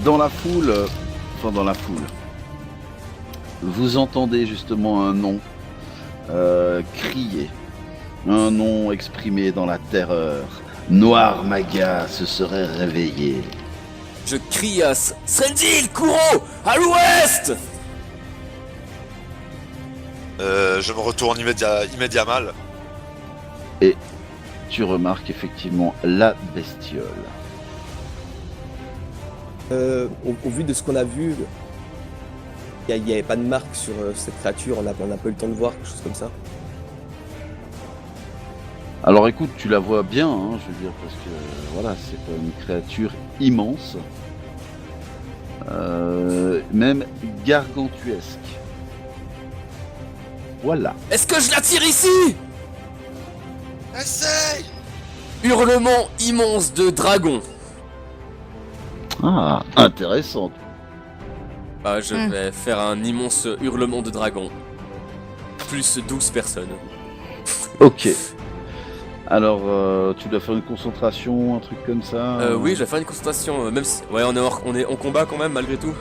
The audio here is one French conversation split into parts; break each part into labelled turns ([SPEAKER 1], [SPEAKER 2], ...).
[SPEAKER 1] Dans la foule, dans la foule, vous entendez justement un nom crier, un nom exprimé dans la terreur. Noir Maga se serait réveillé.
[SPEAKER 2] Je crie à Srendil, Kuro, à l'ouest.
[SPEAKER 3] Je me retourne immédiatement.
[SPEAKER 1] Et tu remarques effectivement la bestiole.
[SPEAKER 4] Au vu de ce qu'on a vu, il n'y avait pas de marque sur cette créature, on n'a pas eu le temps de voir quelque chose comme ça.
[SPEAKER 1] Alors écoute, tu la vois bien, hein, je veux dire, parce que voilà, c'est pas une créature immense, même gargantuesque. Voilà.
[SPEAKER 2] Est-ce que je la tire ici?
[SPEAKER 3] Essaye!
[SPEAKER 2] Hurlement immense de dragon.
[SPEAKER 1] Ah, intéressant.
[SPEAKER 2] Bah, je vais faire un immense hurlement de dragon. Plus 12 personnes.
[SPEAKER 1] Ok. Alors, tu dois faire une concentration, un truc comme ça
[SPEAKER 2] Oui, je vais faire une concentration, même si... Ouais, on est en combat quand même, malgré tout.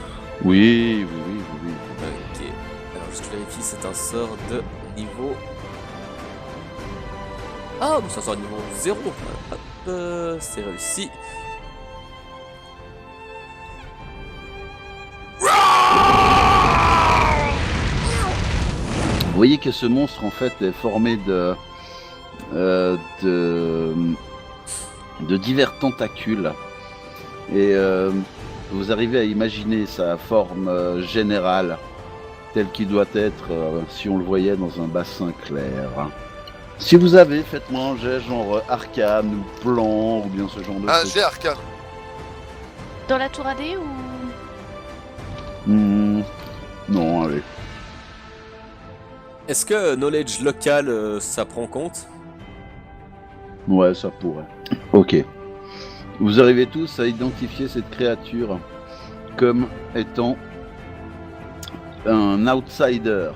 [SPEAKER 1] Oui.
[SPEAKER 2] Ok. Alors, juste vérifier, c'est un sort de niveau... Ah, bon, c'est un sort de niveau 0. Hop, c'est réussi.
[SPEAKER 1] Vous voyez que ce monstre, en fait, est formé de divers tentacules. Et vous arrivez à imaginer sa forme générale, telle qu'il doit être si on le voyait dans un bassin clair. Si vous avez, faites-moi un jet genre arcane ou plan, ou bien ce genre de
[SPEAKER 3] Ah,
[SPEAKER 1] choses.
[SPEAKER 3] j'ai arcane.
[SPEAKER 5] Dans la tour AD ou...
[SPEAKER 1] Non, allez.
[SPEAKER 2] Est-ce que knowledge local, ça prend en compte?
[SPEAKER 1] Ouais, ça pourrait. Ok. Vous arrivez tous à identifier cette créature comme étant un outsider.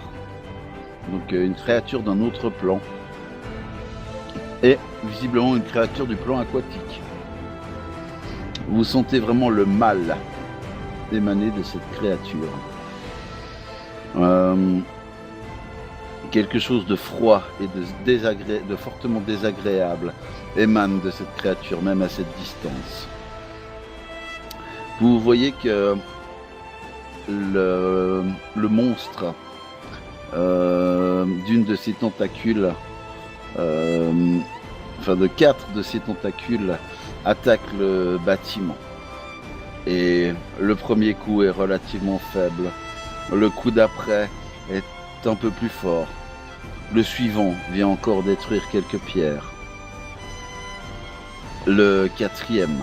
[SPEAKER 1] Donc une créature d'un autre plan. Et visiblement une créature du plan aquatique. Vous sentez vraiment le mal émaner de cette créature. Quelque chose de froid et de fortement désagréable émane de cette créature, même à cette distance. Vous voyez que le monstre d'une de ses tentacules, de 4 de ses tentacules, attaque le bâtiment. Et le premier coup est relativement faible. Le coup d'après est un peu plus fort. Le suivant vient encore détruire quelques pierres. Le quatrième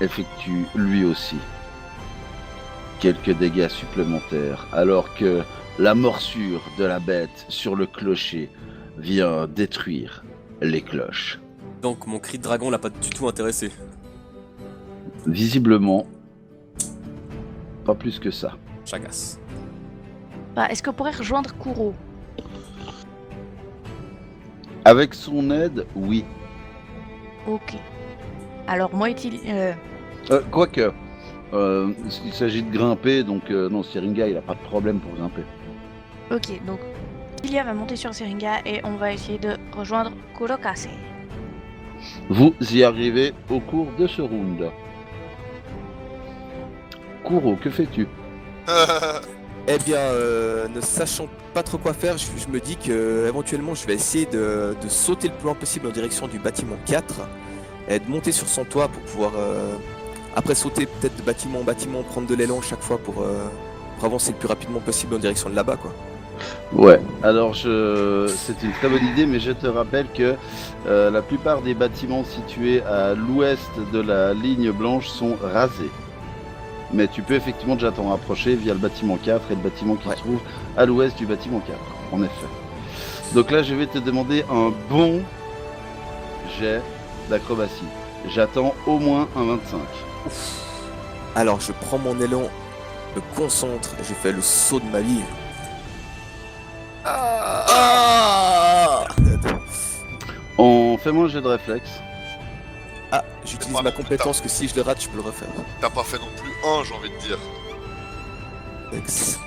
[SPEAKER 1] effectue lui aussi quelques dégâts supplémentaires, alors que la morsure de la bête sur le clocher vient détruire les cloches.
[SPEAKER 2] Donc mon cri de dragon l'a pas du tout intéressé.
[SPEAKER 1] Visiblement, pas plus que ça.
[SPEAKER 2] J'agace.
[SPEAKER 5] Bah, est-ce qu'on pourrait rejoindre Kuro?
[SPEAKER 1] Avec son aide, oui.
[SPEAKER 5] Ok. Alors moi
[SPEAKER 1] Quoique, il s'agit de grimper, donc non, Syringa, il a pas de problème pour grimper.
[SPEAKER 5] Ok, donc Ilia va monter sur Seringa et on va essayer de rejoindre Kurokase.
[SPEAKER 1] Vous y arrivez au cours de ce round. Kuro, que fais-tu?
[SPEAKER 4] Eh bien, ne sachant pas trop quoi faire, je me dis que éventuellement je vais essayer de sauter le plus loin possible en direction du bâtiment 4 et de monter sur son toit pour pouvoir après sauter peut-être de bâtiment en bâtiment, prendre de l'élan chaque fois pour avancer le plus rapidement possible en direction de là-bas, quoi.
[SPEAKER 1] Ouais, alors c'est une très bonne idée, mais je te rappelle que la plupart des bâtiments situés à l'ouest de la ligne blanche sont rasés. Mais tu peux effectivement déjà t'en rapprocher via le bâtiment 4 et le bâtiment qui se trouve à l'ouest du bâtiment 4, en effet. Donc là, je vais te demander un bon jet d'acrobatie. J'attends au moins un 25.
[SPEAKER 4] Alors je prends mon élan, me concentre, j'ai fait le saut de ma vie.
[SPEAKER 1] Fais-moi un jet de réflexe.
[SPEAKER 4] Ah, j'utilise
[SPEAKER 3] pas
[SPEAKER 4] ma
[SPEAKER 3] non,
[SPEAKER 4] compétence que si je le rate, je peux le refaire.
[SPEAKER 3] T'as pas fait non plus un, j'ai envie de dire.
[SPEAKER 4] Ex.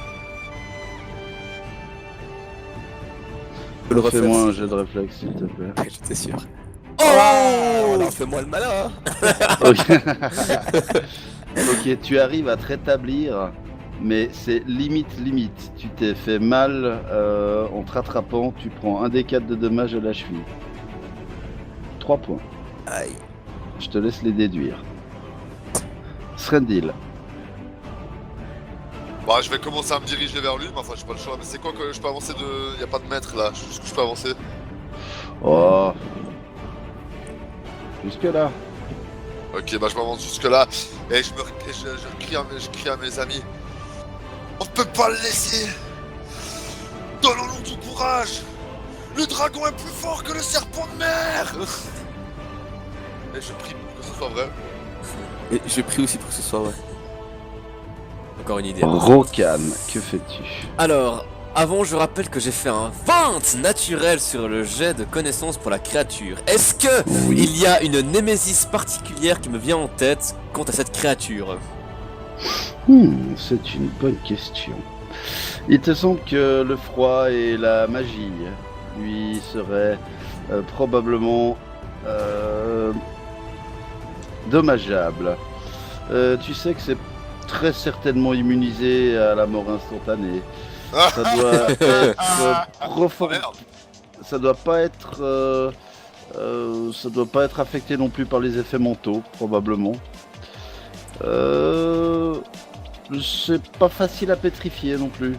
[SPEAKER 4] Je peux le refaire.
[SPEAKER 1] Fais-moi un
[SPEAKER 4] si-
[SPEAKER 1] jet de réflexe, s'il te plaît.
[SPEAKER 4] J'étais sûr. Oh alors fais-moi le malin.
[SPEAKER 1] Ok. Ok, tu arrives à te rétablir, mais c'est limite. Tu t'es fait mal en te rattrapant, tu prends un des 4 de dommages à la cheville. 3 points.
[SPEAKER 4] Aïe.
[SPEAKER 1] Je te laisse les déduire. Srendil.
[SPEAKER 3] Bah, je vais commencer à me diriger vers lui, mais enfin, j'ai pas le choix. Mais c'est quoi que je peux avancer de. Y a pas de mètre là, jusqu'où je peux avancer?
[SPEAKER 1] Oh. Jusque là.
[SPEAKER 3] Ok, bah, je m'avance jusque là. Et je crie à mes amis. On peut pas le laisser! Donnons-nous du courage! Le dragon est plus fort que le serpent de mer! Et je prie pour que ce soit vrai.
[SPEAKER 4] Et je prie aussi pour que ce soit vrai.
[SPEAKER 2] Encore une idée.
[SPEAKER 1] Rokan, que fais-tu?
[SPEAKER 2] Alors, avant, je rappelle que j'ai fait un 20 naturel sur le jet de connaissance pour la créature. Est-ce que il y a une némésis particulière qui me vient en tête quant à cette créature?
[SPEAKER 1] C'est une bonne question. Il te semble que le froid et la magie lui seraient probablement dommageables. Tu sais que c'est très certainement immunisé à la mort instantanée. Ça doit être profond.
[SPEAKER 3] Merde.
[SPEAKER 1] Ça doit pas être. Ça doit pas être affecté non plus par les effets mentaux, probablement. C'est pas facile à pétrifier non plus.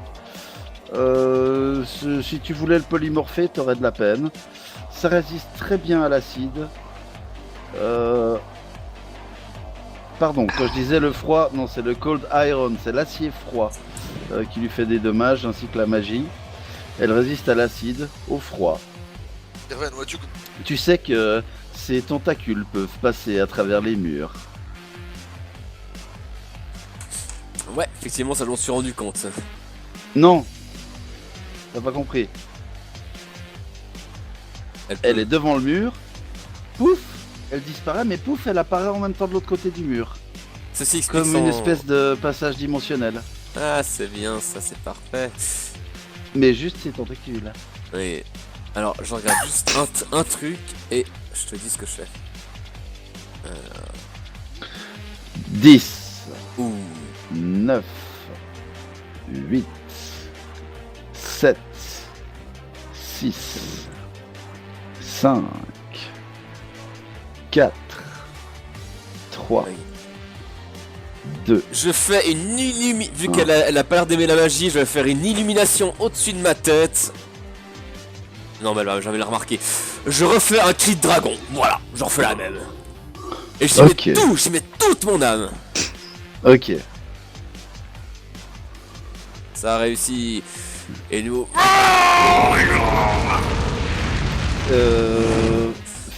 [SPEAKER 1] Si tu voulais le polymorpher, t'aurais de la peine. Ça résiste très bien à l'acide. Pardon, quand je disais le froid, non, c'est le cold iron, c'est l'acier froid qui lui fait des dommages, ainsi que la magie. Elle résiste à l'acide, au froid.
[SPEAKER 3] Irven, vois-tu
[SPEAKER 1] Tu sais que ses tentacules peuvent passer à travers les murs.
[SPEAKER 2] Ouais, effectivement, ça j'en suis rendu compte.
[SPEAKER 1] Non, t'as pas compris. Elle est devant le mur, pouf, elle disparaît, mais pouf, elle apparaît en même temps de l'autre côté du mur.
[SPEAKER 2] Ceci explique
[SPEAKER 1] Comme
[SPEAKER 2] son-
[SPEAKER 1] une espèce de passage dimensionnel.
[SPEAKER 2] Ah, c'est bien, ça c'est parfait.
[SPEAKER 1] Mais juste ses tentacules.
[SPEAKER 2] Oui. Alors, je regarde juste un truc et je te dis ce que je fais.
[SPEAKER 1] 10,
[SPEAKER 2] Ouh.
[SPEAKER 1] 9, 8, 7, 6, 5, 4, 3,
[SPEAKER 2] Oui.
[SPEAKER 1] 2.
[SPEAKER 2] Je fais une illumination. Vu qu'elle a pas l'air d'aimer la magie, je vais faire une illumination au-dessus de ma tête. Non, mais là, j'avais remarqué. Je refais un cri de dragon. Voilà, j'en fais la même. Et j'y
[SPEAKER 1] Ok.
[SPEAKER 2] mets tout, j'y mets toute mon âme.
[SPEAKER 1] Ok.
[SPEAKER 2] Ça a réussi. Et nous.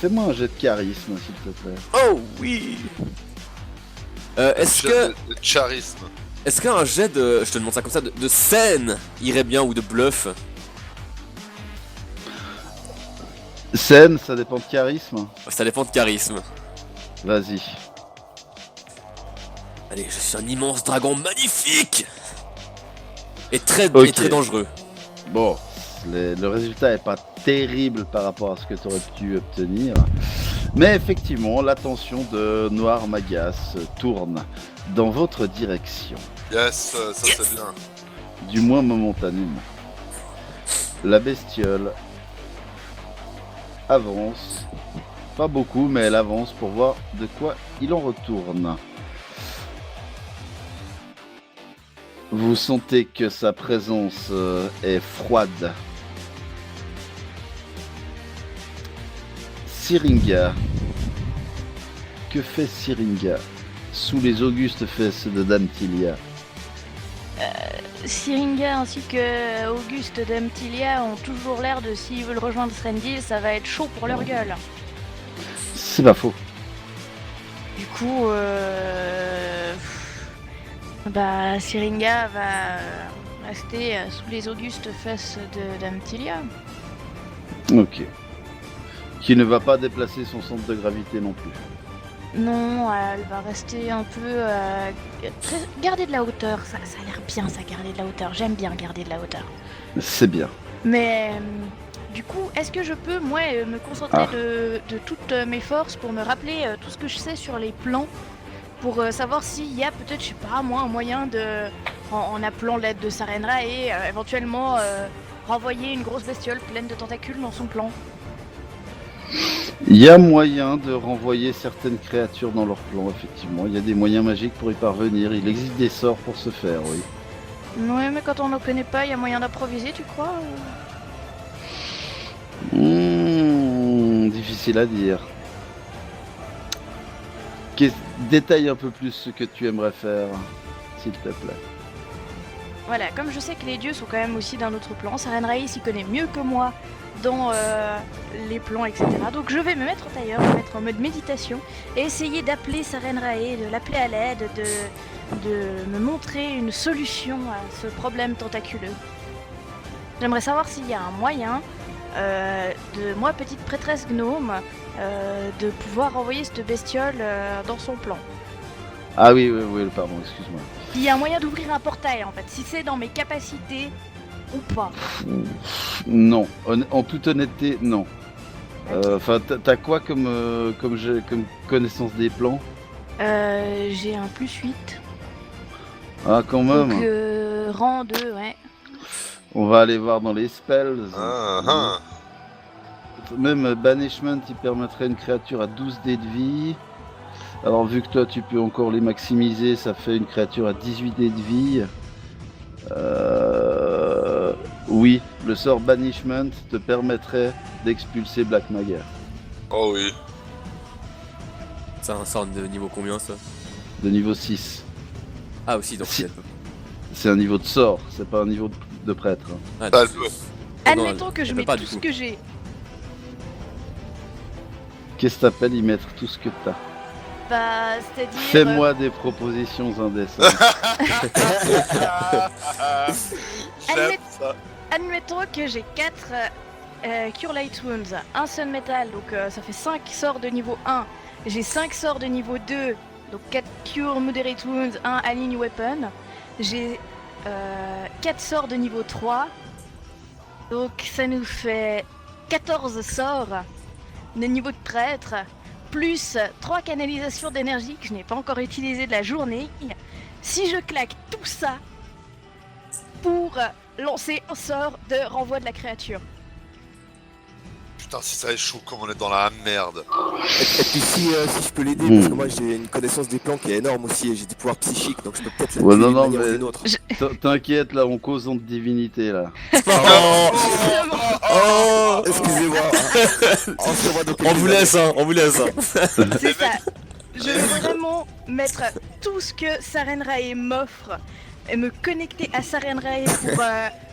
[SPEAKER 1] Fais-moi un jet de charisme, s'il te plaît.
[SPEAKER 2] Oh oui. Est-ce que.
[SPEAKER 3] Le charisme.
[SPEAKER 2] Est-ce qu'un jet de. Je te demande ça comme ça, de scène irait bien ou de bluff?
[SPEAKER 1] Scène, ça dépend de charisme.
[SPEAKER 2] Ça dépend de charisme.
[SPEAKER 1] Vas-y.
[SPEAKER 2] Allez, je suis un immense dragon magnifique et très dangereux.
[SPEAKER 1] Bon, le résultat est pas terrible par rapport à ce que tu aurais pu obtenir. Mais effectivement, l'attention de Noir Magas tourne dans votre direction.
[SPEAKER 3] Yes, ça c'est bien.
[SPEAKER 1] Du moins momentanément. La bestiole avance. Pas beaucoup, mais elle avance pour voir de quoi il en retourne. Vous sentez que sa présence est froide. Syringa. Que fait Syringa sous les augustes fesses de Dame Tilia?
[SPEAKER 5] Syringa ainsi que Auguste d'Amtilia ont toujours l'air de, s'ils veulent rejoindre Srendil, ça va être chaud pour leur gueule.
[SPEAKER 1] C'est pas faux.
[SPEAKER 5] Du coup, Syringa va rester sous les augustes fesses d'Amtilia.
[SPEAKER 1] Ok. Qui ne va pas déplacer son centre de gravité non plus.
[SPEAKER 5] Non, elle va rester un peu... garder de la hauteur, ça a l'air bien ça, garder de la hauteur. J'aime bien garder de la hauteur.
[SPEAKER 1] C'est bien.
[SPEAKER 5] Mais du coup, est-ce que je peux, moi, me concentrer de toutes mes forces pour me rappeler tout ce que je sais sur les plans, pour savoir s'il y a peut-être, je sais pas, moi, un moyen de, en appelant l'aide de Sarenra et éventuellement renvoyer une grosse bestiole pleine de tentacules dans son plan.
[SPEAKER 1] Il y a moyen de renvoyer certaines créatures dans leur plan, effectivement. Il y a des moyens magiques pour y parvenir. Il existe des sorts pour ce faire, oui.
[SPEAKER 5] Ouais, mais quand on ne connaît pas, il y a moyen d'improviser, tu crois
[SPEAKER 1] Difficile à dire. Détaille un peu plus ce que tu aimerais faire, s'il te plaît.
[SPEAKER 5] Voilà, comme je sais que les dieux sont quand même aussi d'un autre plan, Sarenrae s'y connaît mieux que moi dans les plans, etc. Donc je vais me mettre au tailleur, me mettre en mode méditation et essayer d'appeler Sarenrae, de l'appeler à l'aide, de me montrer une solution à ce problème tentaculeux. J'aimerais savoir s'il y a un moyen de moi, petite prêtresse gnome, de pouvoir envoyer cette bestiole dans son plan.
[SPEAKER 1] Ah oui, pardon, excuse-moi.
[SPEAKER 5] Il y a un moyen d'ouvrir un portail en fait, si c'est dans mes capacités ou pas.
[SPEAKER 1] Non, en toute honnêteté, non. Enfin, t'as quoi comme connaissance des plans?
[SPEAKER 5] J'ai un +8.
[SPEAKER 1] Ah, quand même.
[SPEAKER 5] Donc rang 2, ouais.
[SPEAKER 1] On va aller voir dans les spells.
[SPEAKER 3] Ah.
[SPEAKER 1] Même Banishment, il permettrait une créature à 12 dés de vie. Alors vu que toi tu peux encore les maximiser, ça fait une créature à 18 dés de vie. Oui, le sort Banishment te permettrait d'expulser Black Mager.
[SPEAKER 3] Oh oui.
[SPEAKER 2] C'est un sort de niveau combien ça?
[SPEAKER 1] De niveau 6.
[SPEAKER 2] Ah aussi, donc
[SPEAKER 1] Si.
[SPEAKER 2] elle peut-
[SPEAKER 1] C'est un niveau de sort, c'est pas un niveau de prêtre.
[SPEAKER 2] Ah,
[SPEAKER 3] Ah,
[SPEAKER 2] donc-
[SPEAKER 3] elle peut.
[SPEAKER 5] Admettons que je
[SPEAKER 2] elle
[SPEAKER 5] mets
[SPEAKER 2] peut pas,
[SPEAKER 5] tout
[SPEAKER 2] du
[SPEAKER 5] ce
[SPEAKER 2] coup.
[SPEAKER 5] que j'ai.
[SPEAKER 1] Qu'est-ce que t'appelles y mettre tout ce que t'as?
[SPEAKER 5] Bah, c'est-à-dire...
[SPEAKER 1] Fais-moi des propositions indécentes.
[SPEAKER 3] J'aime ça.
[SPEAKER 5] Admettons que j'ai 4 Cure Light Wounds, un Sun Metal, donc ça fait 5 sorts de niveau 1. J'ai 5 sorts de niveau 2, donc 4 Cure Moderate Wounds, 1 Align Weapon. J'ai 4 sorts de niveau 3, donc ça nous fait 14 sorts de niveau de prêtre, plus 3 canalisations d'énergie que je n'ai pas encore utilisées de la journée. Si je claque tout ça pour lancer un sort de renvoi de la créature.
[SPEAKER 3] Putain, si ça échoue, comme on est dans la merde.
[SPEAKER 4] Et puis si je peux l'aider, parce que moi j'ai une connaissance des plans qui est énorme aussi, et j'ai des pouvoirs psychiques, donc je peux peut-être la
[SPEAKER 1] Ouais,
[SPEAKER 4] tuer
[SPEAKER 1] non,
[SPEAKER 4] d'une
[SPEAKER 1] non,
[SPEAKER 4] manière ou
[SPEAKER 1] mais-
[SPEAKER 4] d'une autre.
[SPEAKER 1] T'inquiète, là on cause en divinité là.
[SPEAKER 4] Oh, excusez-moi. Oh, c'est moi, donc,
[SPEAKER 2] On vous laisse, hein, on vous laisse. Hein.
[SPEAKER 5] C'est ça. Je veux vraiment mettre tout ce que Sarenrae m'offre et me connecter à Sarenrae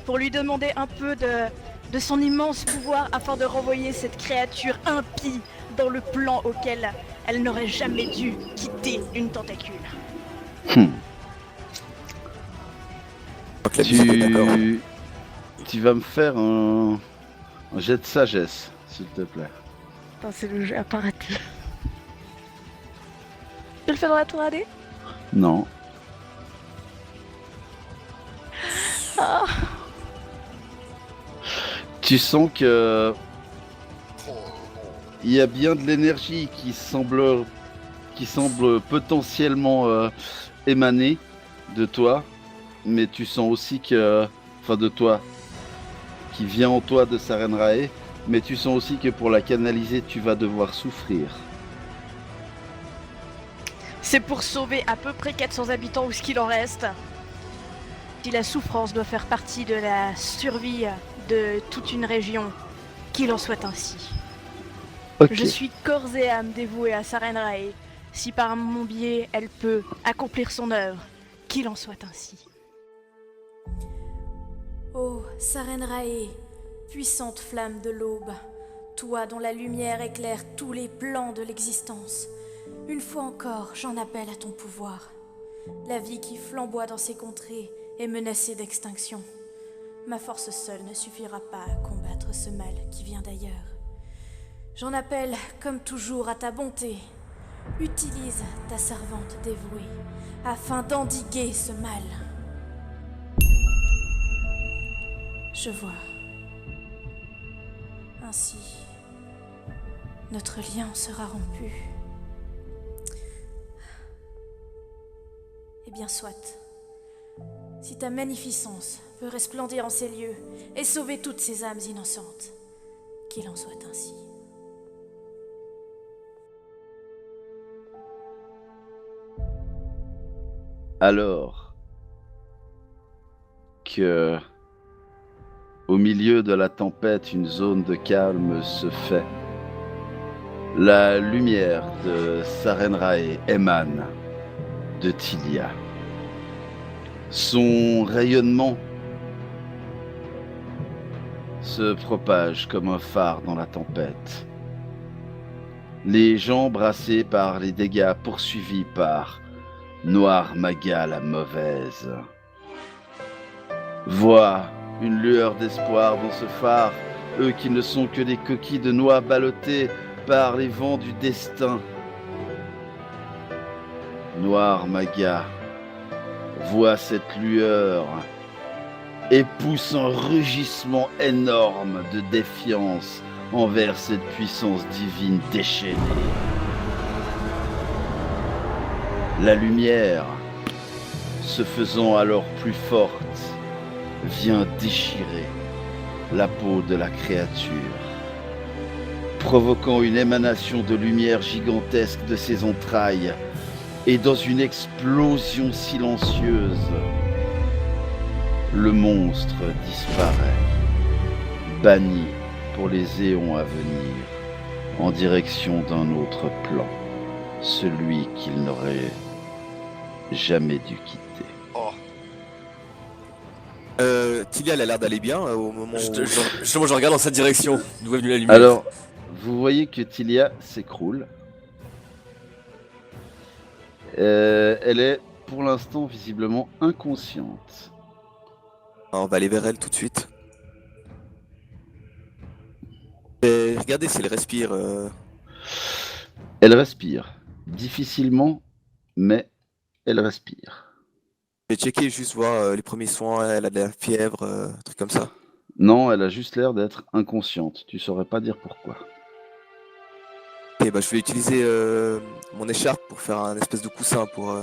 [SPEAKER 5] pour lui demander un peu de son immense pouvoir afin de renvoyer cette créature impie dans le plan auquel elle n'aurait jamais dû quitter une tentacule.
[SPEAKER 4] Donc, la musique est d'accord.
[SPEAKER 1] Tu vas me faire un jet de sagesse, s'il te plaît.
[SPEAKER 5] Putain, c'est le jeu impératif. Tu le fais dans la tour AD?
[SPEAKER 1] Non.
[SPEAKER 5] Ah.
[SPEAKER 1] Tu sens que
[SPEAKER 3] Oh, non.
[SPEAKER 1] il y a bien de l'énergie qui semble potentiellement émaner de toi, mais tu sens aussi que, enfin de toi, qui vient en toi de Sarenrae, mais tu sens aussi que pour la canaliser, tu vas devoir souffrir.
[SPEAKER 5] C'est pour sauver à peu près 400 habitants ou ce qu'il en reste. Si la souffrance doit faire partie de la survie de toute une région, qu'il en soit ainsi.
[SPEAKER 1] Ok.
[SPEAKER 5] Je suis corps et âme dévouée à Sarenrae. Si par mon biais elle peut accomplir son œuvre, qu'il en soit ainsi.
[SPEAKER 6] Ô Sarenrae, puissante flamme de l'aube, toi dont la lumière éclaire tous les plans de l'existence, une fois encore j'en appelle à ton pouvoir. La vie qui flamboie dans ces contrées est menacée d'extinction. Ma force seule ne suffira pas à combattre ce mal qui vient d'ailleurs. J'en appelle, comme toujours, à ta bonté, Utilise ta servante dévouée afin d'endiguer ce mal. Je vois. Ainsi, notre lien sera rompu. Eh bien, soit. Si ta magnificence peut resplendir en ces lieux et sauver toutes ces âmes innocentes, qu'il en soit ainsi.
[SPEAKER 1] Alors que, au milieu de la tempête, une zone de calme se fait, la lumière de Sarenrae émane de Tilia. Son rayonnement se propage comme un phare dans la tempête. Les gens brassés par les dégâts poursuivis par Noir Maga la mauvaise voient une lueur d'espoir dans ce phare, eux qui ne sont que des coquilles de noix ballottées par les vents du destin. Noir Maga voit cette lueur et pousse un rugissement énorme de défiance envers cette puissance divine déchaînée. La lumière, se faisant alors plus forte, vient déchirer la peau de la créature, provoquant une émanation de lumière gigantesque de ses entrailles, et dans une explosion silencieuse, le monstre disparaît, banni pour les éons à venir, en direction d'un autre plan, celui qu'il n'aurait jamais dû quitter.
[SPEAKER 3] Oh,
[SPEAKER 4] Tilia, elle a l'air d'aller bien au moment où...
[SPEAKER 2] Justement, je regarde dans cette direction, d'où est venue la lumière.
[SPEAKER 1] Alors, vous voyez que Tilia s'écroule. Elle est pour l'instant visiblement inconsciente.
[SPEAKER 4] Ah, on va aller vers elle tout de suite. Et regardez si elle respire.
[SPEAKER 1] Elle respire, difficilement, mais elle respire.
[SPEAKER 4] Je vais checker juste voir les premiers soins, elle a de la fièvre, un truc comme ça.
[SPEAKER 1] Non, elle a juste l'air d'être inconsciente. Tu saurais pas dire pourquoi.
[SPEAKER 4] Ok, bah je vais utiliser mon écharpe pour faire un espèce de coussin pour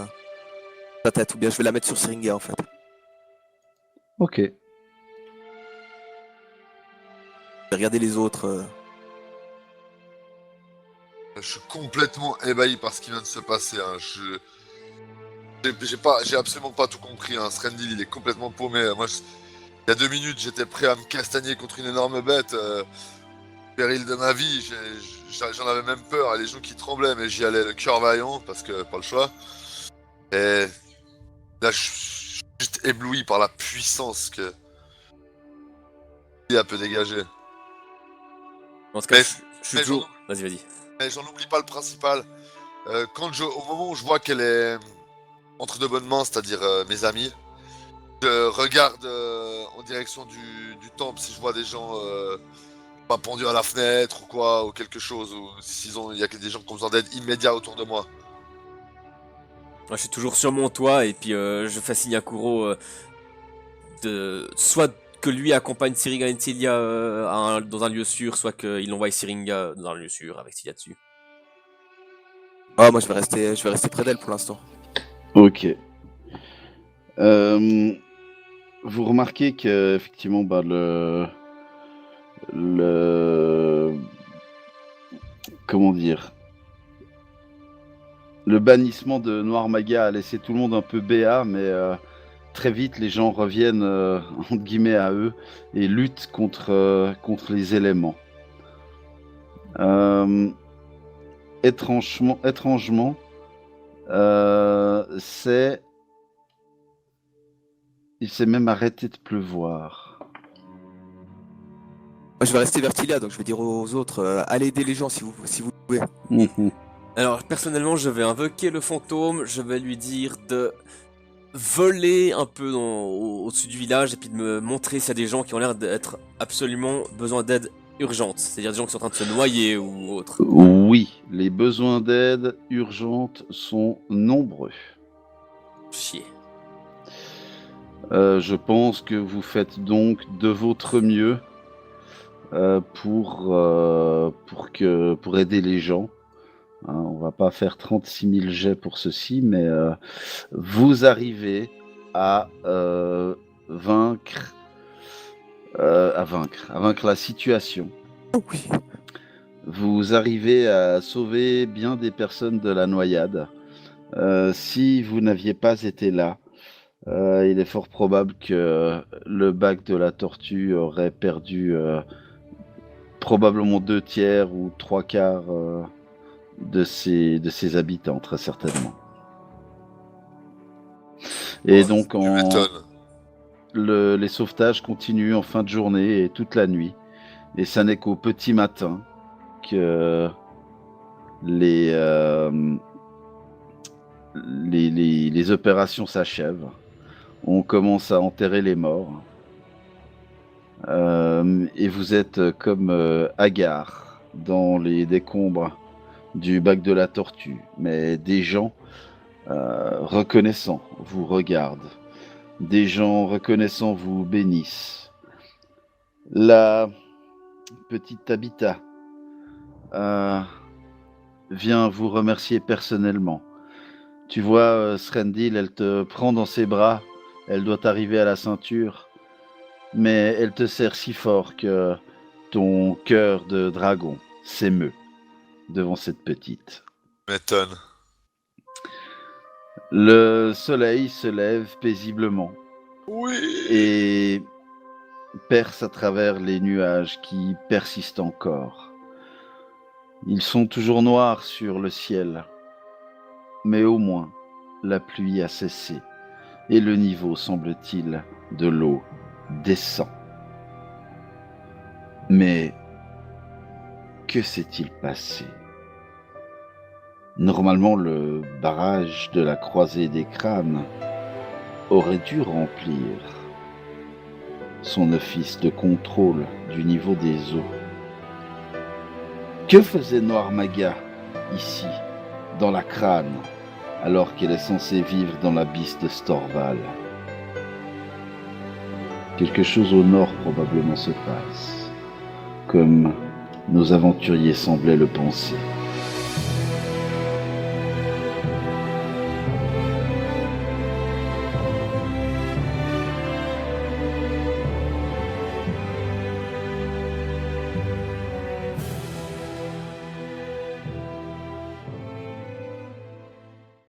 [SPEAKER 4] sa tête, ou bien je vais la mettre sur Syringa en fait.
[SPEAKER 1] Ok.
[SPEAKER 4] Regardez les autres.
[SPEAKER 3] je suis complètement ébahi par ce qui vient de se passer. Hein. J'ai absolument pas tout compris. Hein. Srendil, il est complètement paumé. Moi, il y a 2 minutes, j'étais prêt à me castagner contre une énorme bête. Péril de ma vie, j'en avais même peur. Les genoux qui tremblaient, mais j'y allais le cœur vaillant parce que pas le choix. Et là, je suis juste ébloui par la puissance que il peut dégager.
[SPEAKER 2] En tout cas,
[SPEAKER 3] Mais-
[SPEAKER 2] je suis
[SPEAKER 3] mais
[SPEAKER 2] toujours... Vas-y.
[SPEAKER 3] Mais j'en oublie pas le principal. Au moment où je vois qu'elle est entre de bonnes mains, c'est-à-dire mes amis, je regarde en direction du temple si je vois des gens pas pendus à la fenêtre ou quoi, ou quelque chose, ou il y a des gens qui ont besoin d'aide immédiat autour de moi.
[SPEAKER 2] Moi, je suis toujours sur mon toit et puis je fais signe à Kuro de soit que lui accompagne Syringa et Tilia dans un lieu sûr, soit qu'il envoie Syringa dans un lieu sûr avec Tilia dessus.
[SPEAKER 4] Ah, moi je vais rester près d'elle pour l'instant.
[SPEAKER 1] Ok. Vous remarquez que effectivement, bah, comment dire, le bannissement de Noir Maga a laissé tout le monde un peu béat, mais très vite les gens reviennent entre guillemets à eux et luttent contre les éléments. Étrangement, il s'est même arrêté de pleuvoir.
[SPEAKER 4] Moi je vais rester vers Tilia, donc je vais dire aux autres, allez aider les gens si vous pouvez.
[SPEAKER 2] Alors, personnellement, je vais invoquer le fantôme, je vais lui dire de voler un peu au-dessus du village et puis de me montrer s'il y a des gens qui ont l'air d'être absolument besoin d'aide urgentes, c'est-à-dire des gens qui sont en train de se noyer ou autre.
[SPEAKER 1] Oui, les besoins d'aide urgente sont nombreux.
[SPEAKER 2] Chier.
[SPEAKER 1] Je pense que vous faites donc de votre mieux pour aider les gens. Hein, on va pas faire 36 000 jets pour ceci, mais vous arrivez à vaincre la situation.
[SPEAKER 4] Oh oui.
[SPEAKER 1] Vous arrivez à sauver bien des personnes de la noyade. Si vous n'aviez pas été là, il est fort probable que le bac de la tortue aurait perdu probablement 2/3 ou 3/4 de ses habitants, très certainement. Et
[SPEAKER 3] Ouais,
[SPEAKER 1] donc,
[SPEAKER 3] tu m'étonnes.
[SPEAKER 1] les sauvetages continuent en fin de journée et toute la nuit. Et ça n'est qu'au petit matin que les opérations s'achèvent. On commence à enterrer les morts. Et vous êtes comme hagard dans les décombres du bac de la tortue. Mais des gens reconnaissants vous regardent. Des gens reconnaissants vous bénissent. La petite Tabitha vient vous remercier personnellement. Tu vois, Srendil, elle te prend dans ses bras, elle doit arriver à la ceinture, mais elle te serre si fort que ton cœur de dragon s'émeut devant cette petite.
[SPEAKER 3] M'étonne.
[SPEAKER 1] Le soleil se lève paisiblement
[SPEAKER 3] Oui.
[SPEAKER 1] et perce à travers les nuages qui persistent encore. Ils sont toujours noirs sur le ciel, mais au moins la pluie a cessé et le niveau, semble-t-il, de l'eau descend. Mais que s'est-il passé ? Normalement, le barrage de la croisée des crânes aurait dû remplir son office de contrôle du niveau des eaux. Que faisait Noir Maga ici, dans la crâne, alors qu'elle est censée vivre dans l'abysse de Storval ? Quelque chose au nord probablement se passe, comme nos aventuriers semblaient le penser.